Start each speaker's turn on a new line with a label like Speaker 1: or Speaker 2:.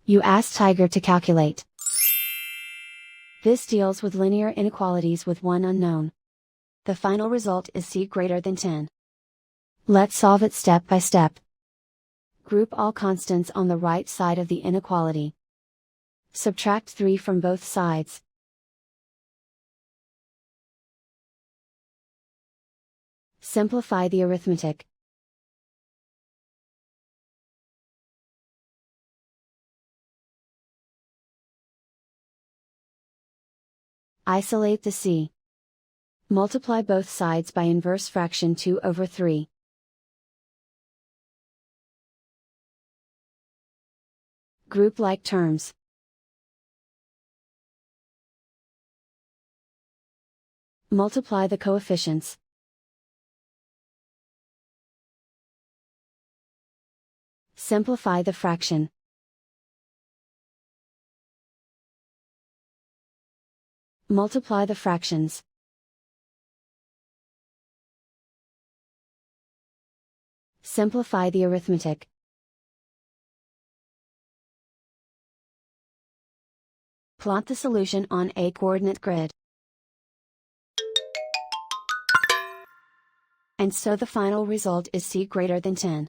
Speaker 1: You ask Tiger to calculate. This deals with linear inequalities with one unknown. The final result is c greater than 10. Let's solve it step by step. Group all constants on the right side of the inequality. Subtract 3 from both sides. Simplify the arithmetic. Isolate the c. Multiply both sides by inverse fraction 2 over 3. Group like terms. Multiply the coefficients. Simplify the fraction. Multiply the fractions. Simplify the arithmetic. Plot the solution on a coordinate grid. And so the final result is c greater than 10.